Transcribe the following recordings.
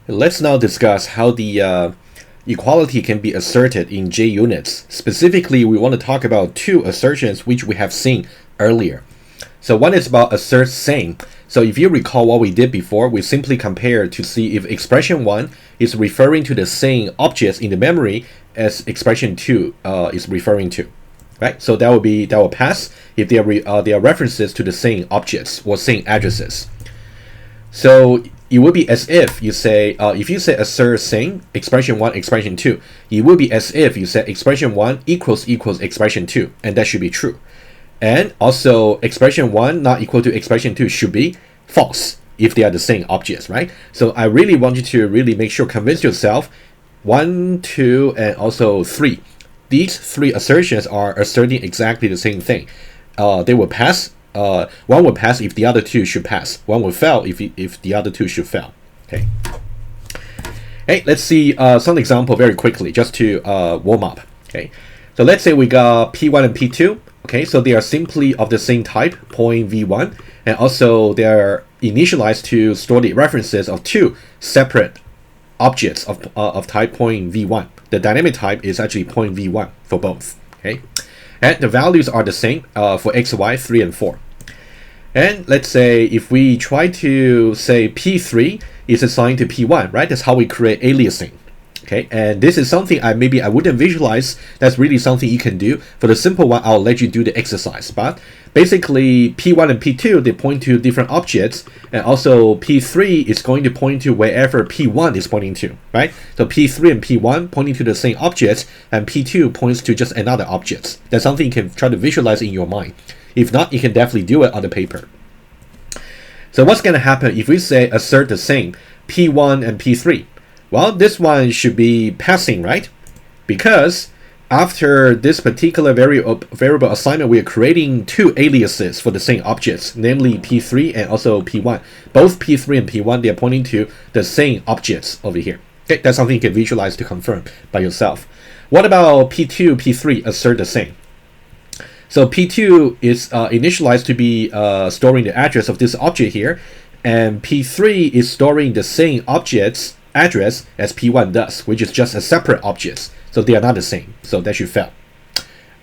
Let's now discuss how the equality can be asserted in JUnits. Specifically, we want to talk about two assertions which we have seen earlier. So one is about assertSame. So if you recall what we did before, we simply compared to see if expression 1 is referring to the same objects in the memory as expression 2 is referring to. Right? So that will pass if they are references to the same objects or same addresses. So it would be as if you say, if you say assertSame, expression 1, expression 2, it would be as if you said expression 1 equals expression 2, and that should be true. And also expression 1 not equal to expression 2 should be false if they are the same objects, right? So I really want you to really make sure, convince yourself, 1, 2, and also 3. These three assertions are asserting exactly the same thing. They will pass. One will pass if the other two should pass. One will fail if the other two should fail. Okay. Hey, let's see some example very quickly just to warm up. Okay. So let's say we got P1 and P2. Okay. So they are simply of the same type, point V1, and also they are initialized to store the references of two separate objects of type point V1. The dynamic type is actually point V1 for both. Okay. And the values are the same for x, y, 3, and 4. And let's say if we try to say P3 is assigned to P1, right? That's how we create aliasing. Okay, and this is something I wouldn't visualize. That's really something you can do. For the simple one, I'll let you do the exercise. But basically, P1 and P2, they point to different objects, and also P3 is going to point to wherever P1 is pointing to, right? So P3 and P1 pointing to the same objects, and P2 points to just another object. That's something you can try to visualize in your mind. If not, you can definitely do it on the paper. So what's going to happen if we say assert the same P1 and P3? Well, this one should be passing, right? Because after this particular variable assignment, we are creating two aliases for the same objects, namely P3 and also P1. Both P3 and P1, they are pointing to the same objects over here. Okay, that's something you can visualize to confirm by yourself. What about P2, P3 assert the same? So P2 is initialized to be storing the address of this object here, and P3 is storing the same object's address as P1 does, which is just a separate objects. So they are not the same. So that should fail.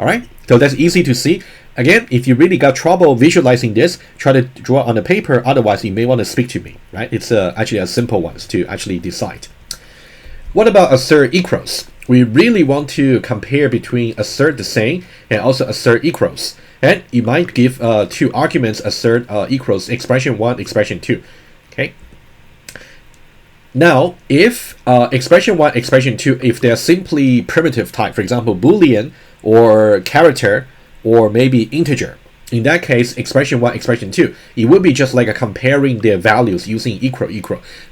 All right. So that's easy to see. Again, if you really got trouble visualizing this, try to draw on the paper. Otherwise, you may want to speak to me. Right? It's actually a simple one to actually decide. What about assertEquals? We really want to compare between assertSame and also assertEquals. And you might give two arguments, assertEquals expression 1, expression 2. Okay. Now, if expression 1, expression 2, if they're simply primitive type, for example, Boolean or character or maybe integer, in that case, expression 1, expression 2, it would be just like a comparing their values using equal.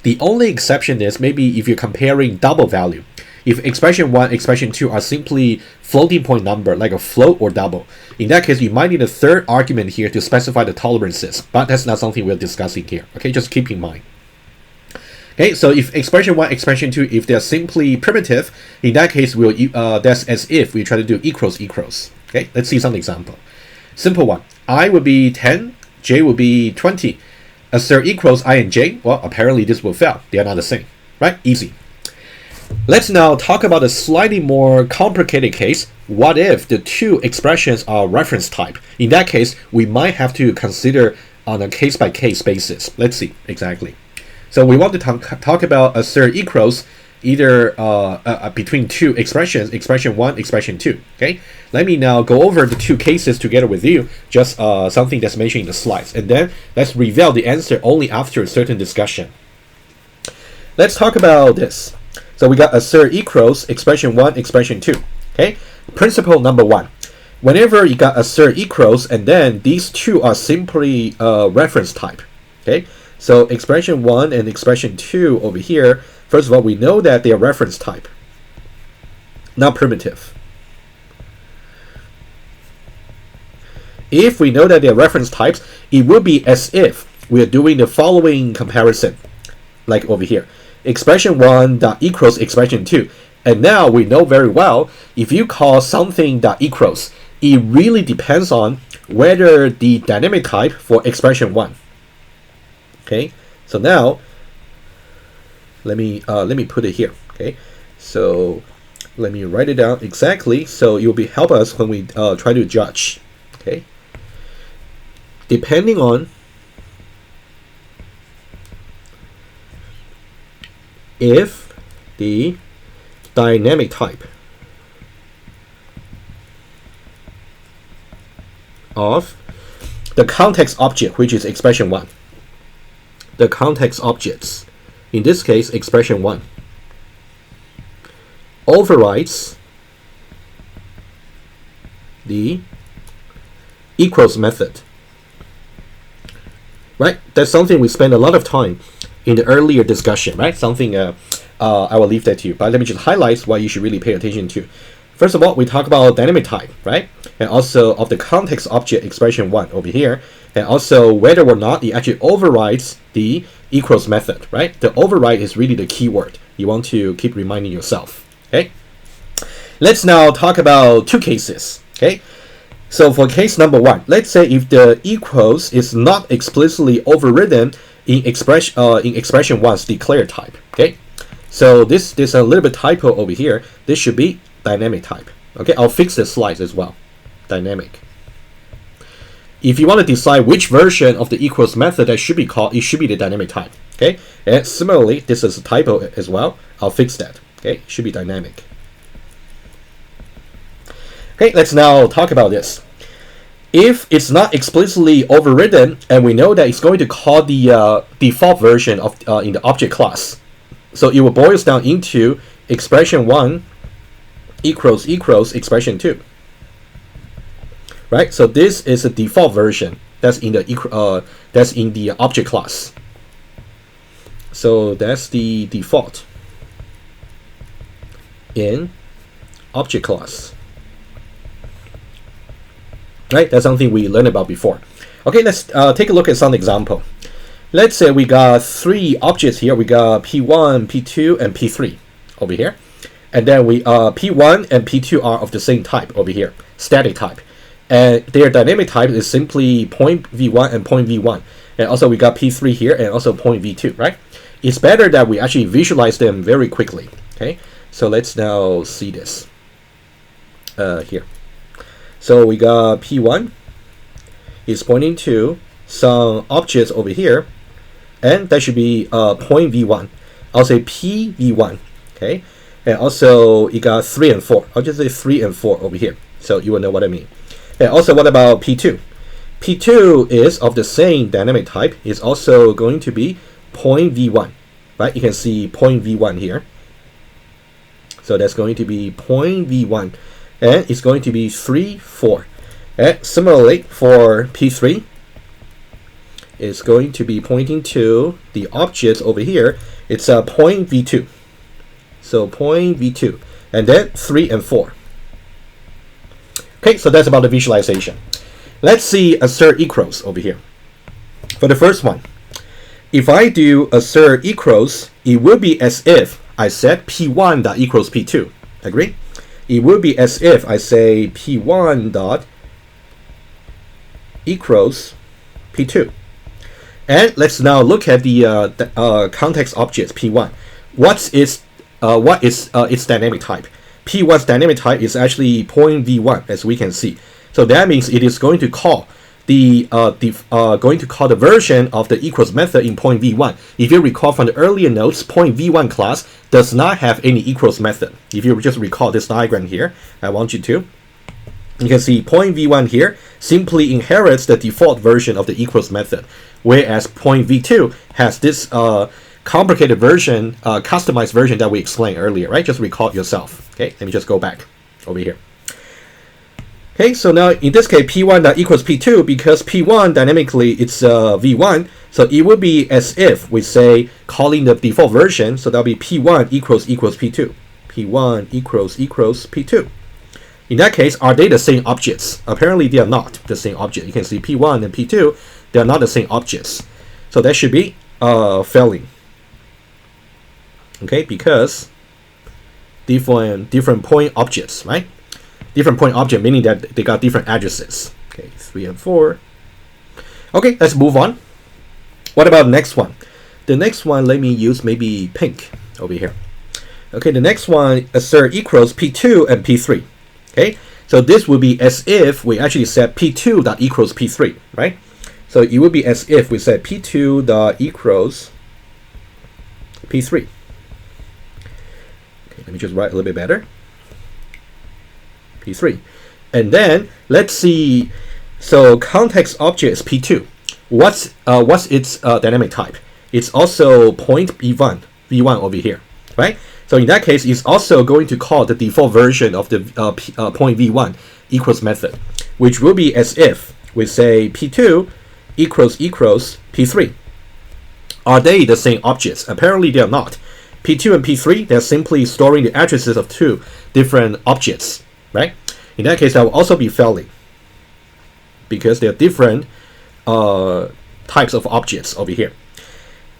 The only exception is maybe if you're comparing double value. If expression 1, expression 2 are simply floating point number, like a float or double, in that case, you might need a third argument here to specify the tolerances, but that's not something we're discussing here. Okay, just keep in mind. Okay, so if expression 1, expression 2, if they're simply primitive, in that case, that's as if we try to do equals. Okay, let's see some example. Simple one. I would be 10, j would be 20. AssertEquals I and j, well, apparently this will fail. They are not the same, right? Easy. Let's now talk about a slightly more complicated case. What if the two expressions are reference type? In that case, we might have to consider on a case-by-case basis. Let's see exactly. So we want to talk about assertEquals either between two expressions, expression 1, expression 2. Okay, let me now go over the two cases together with you, just something that's mentioned in the slides, and then let's reveal the answer only after a certain discussion. Let's talk about this. So we got assertEquals expression 1, expression 2. Okay, principle number 1. Whenever you got assertEquals and then these two are simply reference type. Okay. So expression 1 and expression 2 over here, first of all, we know that they are reference type, not primitive. If we know that they are reference types, it would be as if we are doing the following comparison, like over here. Expression 1 dot equals expression 2. And now we know very well, if you call something dot equals, it really depends on whether the dynamic type for expression 1. Okay, so now let me put it here. Okay, so let me write it down exactly so it will be help us when we try to judge. Okay, depending on if the dynamic type of the context object, which is expression 1, the context objects, in this case expression 1, overrides the equals method. Right? That's something we spent a lot of time in the earlier discussion, right? Something I will leave that to you, but let me just highlight what you should really pay attention to. First of all, we talk about dynamic type, right? And also of the context object expression 1 over here, and also whether or not it actually overrides the equals method, right? The override is really the keyword. You want to keep reminding yourself, okay? Let's now talk about two cases, okay? So for case number 1, let's say if the equals is not explicitly overridden in expression 1's declared type, okay? So this is a little bit typo over here. This should be dynamic type. Okay, I'll fix the slides as well. Dynamic. If you want to decide which version of the equals method that should be called, it should be the dynamic type. Okay, and similarly, this is a typo as well. I'll fix that. Okay, it should be dynamic. Okay, let's now talk about this. If it's not explicitly overridden, and we know that it's going to call the default version of in the object class, so it will boil down into expression 1 equals expression 2. Right? So this is a default version that's in the object class. So that's the default in object class. Right? That's something we learned about before. Okay, let's take a look at some example. Let's say we got 3 objects here. We got P1, P2, and P3 over here. And then we P1 and P2 are of the same type over here, static type. And their dynamic type is simply point V1 and point V1. And also we got P3 here and also point V2, right? It's better that we actually visualize them very quickly. Okay, so let's now see this here. So we got P1 is pointing to some objects over here, and that should be point V1. I'll say P V1. Okay, and also you got 3 and 4. I'll just say 3 and 4 over here, so you will know what I mean. And also, what about P2? P2 is of the same dynamic type. It's also going to be point V1, right? You can see point V1 here. So that's going to be point V1, and it's going to be 3, 4. And similarly for P3, it's going to be pointing to the objects over here. It's a point V2. So point V2, and then 3 and 4. Okay, so that's about the visualization. Let's see assert equals over here. For the first one, if I do assert equals, it will be as if I said P1 dot equals P2. Agree? It will be as if I say P1 dot equals P2. And let's now look at the context objects P1. What is its dynamic type? P1's dynamic type is actually point V1, as we can see. So that means it is going to call the version of the equals method in point V1. If you recall from the earlier notes, point V1 class does not have any equals method. If you just recall this diagram here, I want you to. You can see point V1 here simply inherits the default version of the equals method, whereas point V2 has this complicated version, customized version that we explained earlier, right? Just recall it yourself. Okay, let me just go back over here. Okay, so now in this case, P1 that equals P2, because P1 dynamically it's V1, so it would be as if we say calling the default version, so that'll be P1 equals P2. P1 equals P2. In that case, are they the same objects? Apparently they are not the same object. You can see P1 and P2, they are not the same objects. So that should be failing. Okay, because different point objects, right? Different point object meaning that they got different addresses. Okay, 3 and 4. Okay, let's move on. What about the next one? The next one, let me use maybe pink over here. Okay, the next one, assert equals P2 and P3. Okay, so this would be as if we actually said P2 dot equals P3, right? So it would be as if we said P2 dot equals P3. Okay, let me just write a little bit better. P3. And then let's see, so context object is P2. What's its dynamic type? It's also point V1 over here, right? So in that case, it's also going to call the default version of the point V1 equals method, which will be as if we say P2 equals P3. Are they the same objects? Apparently they are not. P2 and P3, they're simply storing the addresses of two different objects, right? In that case, that will also be failing because they're different types of objects over here.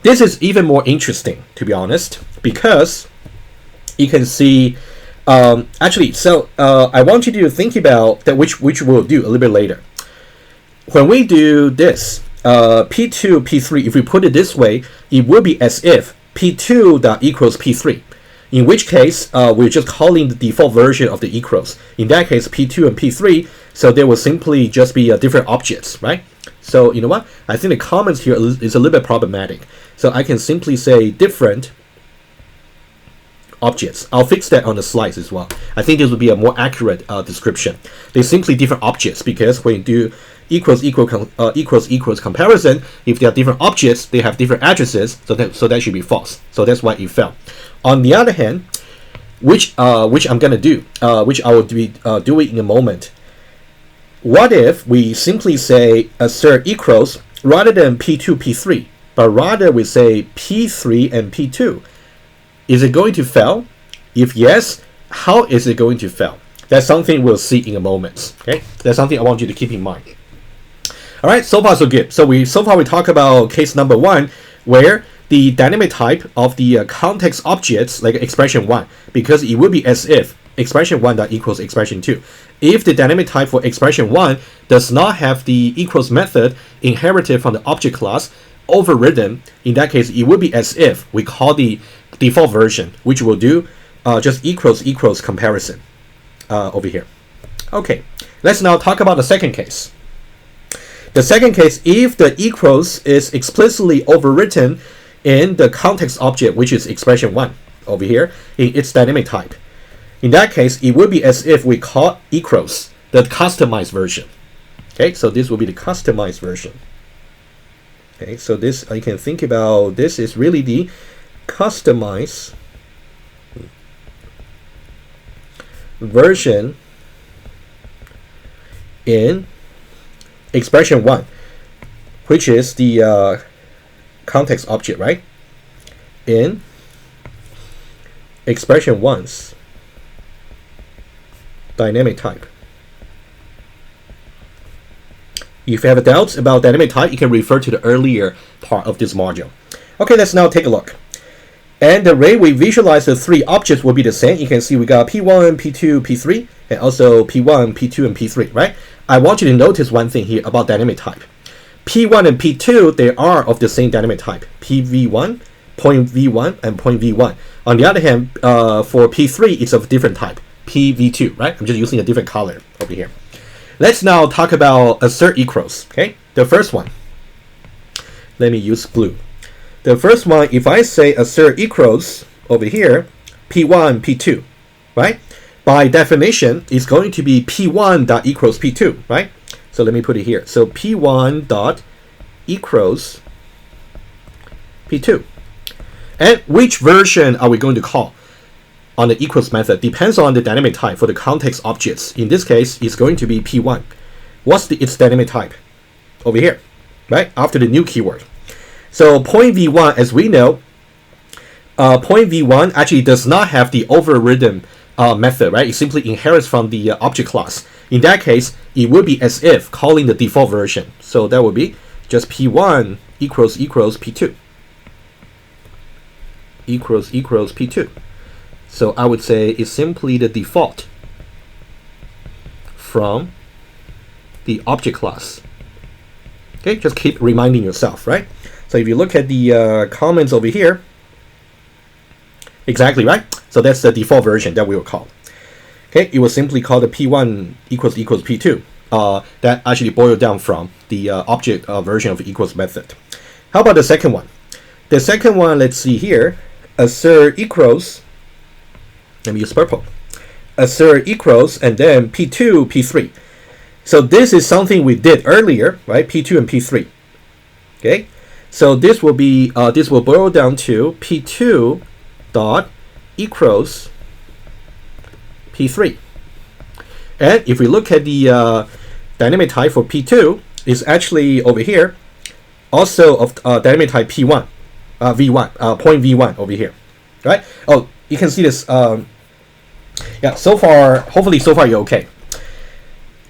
This is even more interesting, to be honest, because you can see, actually, so I want you to think about that, which we'll do a little bit later. When we do this, P2, P3, if we put it this way, it will be as if P2 dot equals P3. In which case, we're just calling the default version of the equals. In that case, P2 and P3, so they will simply just be different objects, right? So you know what? I think the comments here is a little bit problematic. So I can simply say different objects. I'll fix that on the slides as well. I think this would be a more accurate description. They're simply different objects because when you do equals comparison, if they are different objects, they have different addresses, so that should be false. So that's why it fell. On the other hand, which I'm gonna do, which I will be doing in a moment. What if we simply say assert equals rather than P2, P3, but rather we say P3 and P2? Is it going to fail? If yes, how is it going to fail? That's something we'll see in a moment. Okay, that's something I want you to keep in mind. All right, so far so good. So far we talk about case number 1, where the dynamic type of the context objects, like expression 1, because it would be as if expression 1 that equals expression 2. If the dynamic type for expression 1 does not have the equals method inherited from the object class overridden, in that case it would be as if we call the default version, which will do just equals comparison over here. Okay, let's now talk about the second case. The second case, if the equals is explicitly overwritten in the context object, which is expression 1 over here, in its dynamic type. In that case, it would be as if we call equals the customized version. Okay, so this will be the customized version. Okay, so this, I can think about this is really the customized version in expression 1, which is the context object, right? In expression 1's dynamic type. If you have doubts about dynamic type, you can refer to the earlier part of this module. Okay, let's now take a look. And the way we visualize the three objects will be the same. You can see we got P1, P2, P3, and also P1, P2, and P3, right? I want you to notice one thing here about dynamic type. P1 and P2, they are of the same dynamic type. PV1, point V1, and point V1. On the other hand, for P3, it's of different type. PV2, right? I'm just using a different color over here. Let's now talk about assert equals, okay? The first one. Let me use blue. The first one, if I say assert equals over here, P1, P2, right? By definition, it's going to be P1 dot equals P2, right? So let me put it here. So P1 dot equals P2. And which version are we going to call on the equals method? Depends on the dynamic type for the context objects. In this case, it's going to be P1. What's its dynamic type? Over here, right? After the new keyword. So point V1, as we know, point V1 actually does not have the overridden method, right? It simply inherits from the object class. In that case, it would be as if calling the default version. So that would be just P1 equals P2. Equals P2. So I would say it's simply the default from the object class Okay, just keep reminding yourself, right? So if you look at the comments over here, exactly right. So that's the default version that we will call. Okay, it was simply called the P1 equals P2. That actually boiled down from the object version of equals method. How about the second one? The second one, let's see here, assertEquals. Let me use purple. assertEquals and then P2, P3. So this is something we did earlier, right? P2 and P3. Okay, so this will be this will boil down to P2 dot equals P3. And if we look at the dynamic type for P2, is actually over here, also of dynamic type P1, V1, point V1 over here, right? Oh, you can see this. Yeah, so far, hopefully so far you're okay.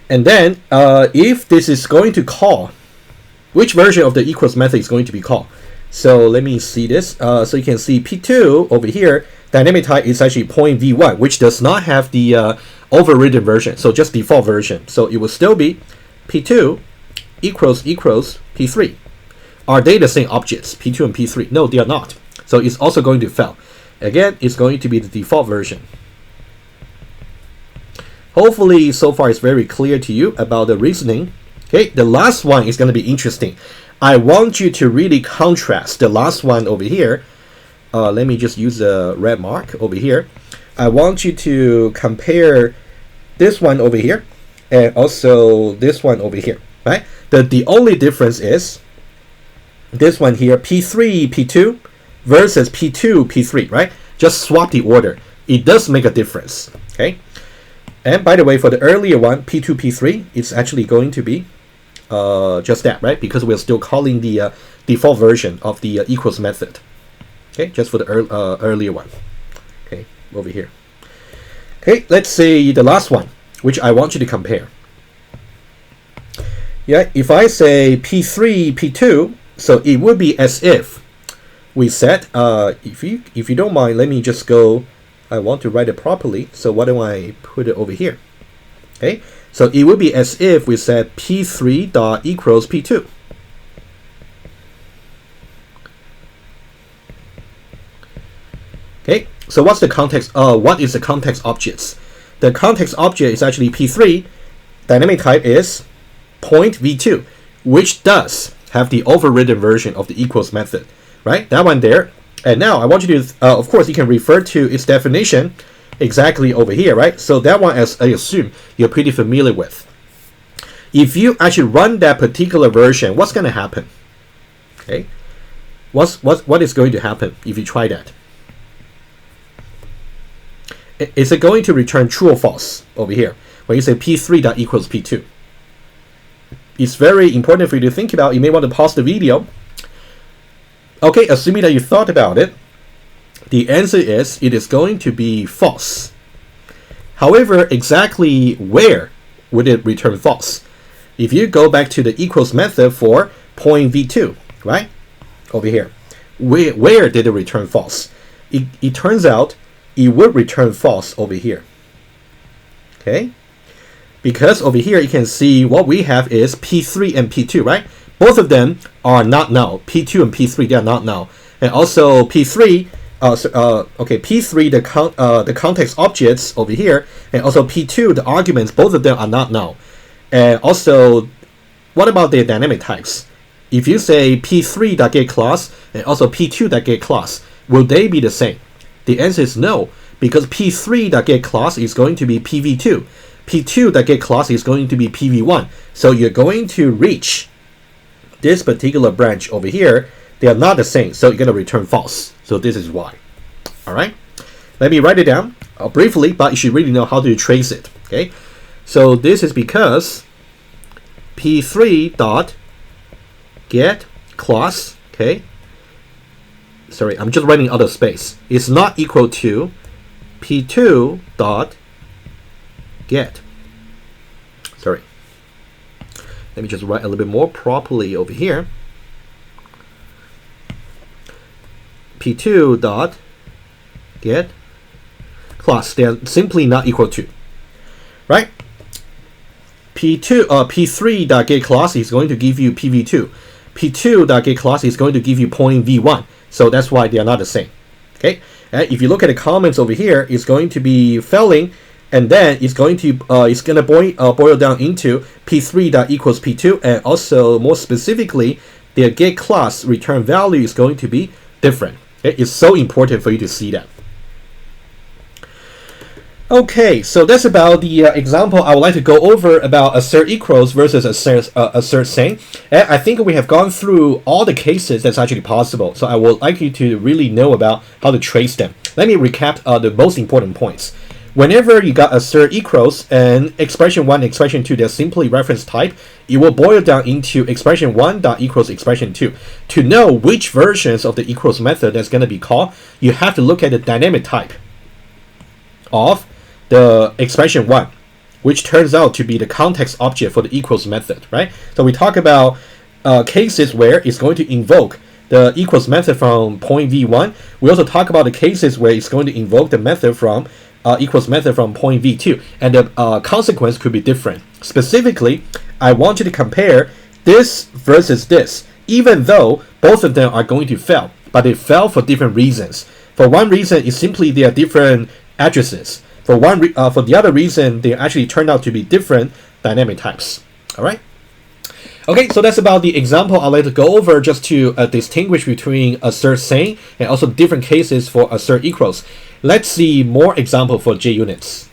And then if this is going to call, which version of the equals method is going to be called? So let me see this. So you can see P2 over here, dynamic type is actually point V1, which does not have the overridden version, so just default version. So it will still be P2 equals P3. Are they the same objects, P2 and P3? No, they are not. So it's also going to fail. Again, it's going to be the default version. Hopefully, so far it's very clear to you about the reasoning. Okay, the last one is going to be interesting. I want you to really contrast the last one over here. Let me just use a red mark over here. I want you to compare this one over here and also this one over here, right? The only difference is this one here, P3, P2 versus P2, P3, right? Just swap the order. It does make a difference, okay? And by the way, for the earlier one, P2, P3, it's actually going to be just that, right? Because we're still calling the default version of the equals method. Okay, just for the earlier one. Okay, over here. Okay, let's say the last one, which I want you to compare. Yeah, if I say P3, P2, so it would be as if we said, if you don't mind, let me just go. I want to write it properly, so why don't I put it over here? Okay, so it would be as if we said P3 dot equals P2. Okay, so what's the context? What is the context objects? The context object is actually P3. Dynamic type is point V2, which does have the overridden version of the equals method, right? That one there. And now I want you to, of course, you can refer to its definition exactly over here, right? So that one, as I assume, you're pretty familiar with. If you actually run that particular version, what's going to happen? Okay, what is going to happen if you try that? Is it going to return true or false over here when you say P3 dot equals P2? It's very important for you to think about. You may want to pause the video. Okay, assuming that you thought about it, the answer is it is going to be false. However, exactly where would it return false? If you go back to the equals method for point V2, right? Over here, where did it return false? It turns out it would return false over here. Okay? Because over here you can see what we have is P3 and P2, right? Both of them are not null. P2 and P3, they are not null. And also P3, okay, P3, the context objects over here, and also P2, the arguments, both of them are not null. And also, what about their dynamic types? If you say P3.getClass and also P2.getClass, will they be the same? The answer is no, because P3.getClass is going to be PV2. P2.getClass is going to be PV1. So you're going to reach this particular branch over here. They are not the same, so you're going to return false. So this is why. All right, let me write it down briefly, but you should really know how to trace it. Okay, so this is because P3.getClass, okay, sorry, I'm just writing out of space, is not equal to P2.get. Sorry, let me just write a little bit more properly over here. P2.getClass, they are simply not equal to, right? P3.getClass is going to give you PV2. P2.getClass is going to give you point V1. So that's why they are not the same. Okay. If you look at the comments over here, it's going to be failing, and then it's going to boil down into P3.equals P2, and also more specifically, their get class return value is going to be different. Okay? It's so important for you to see that. Okay, so that's about the example I would like to go over about assertEquals versus assertSame. And I think we have gone through all the cases that's actually possible. So I would like you to really know about how to trace them. Let me recap the most important points. Whenever you got assertEquals and expression 1 and expression 2, they're simply reference type, it will boil down into expression 1.equals expression 2. To know which versions of the equals method that's going to be called, you have to look at the dynamic type of the expression 1, which turns out to be the context object for the equals method, right? So we talk about cases where it's going to invoke the equals method from point V1. We also talk about the cases where it's going to invoke the method from equals method from point V2, and the consequence could be different. Specifically, I want you to compare this versus this, even though both of them are going to fail, but they fail for different reasons. For one reason, it's simply they are different addresses. For the other reason, they actually turned out to be different dynamic types. All right. Okay, so that's about the example I'd like to go over just to distinguish between assertSame and also different cases for assertEquals. Let's see more example for JUnits.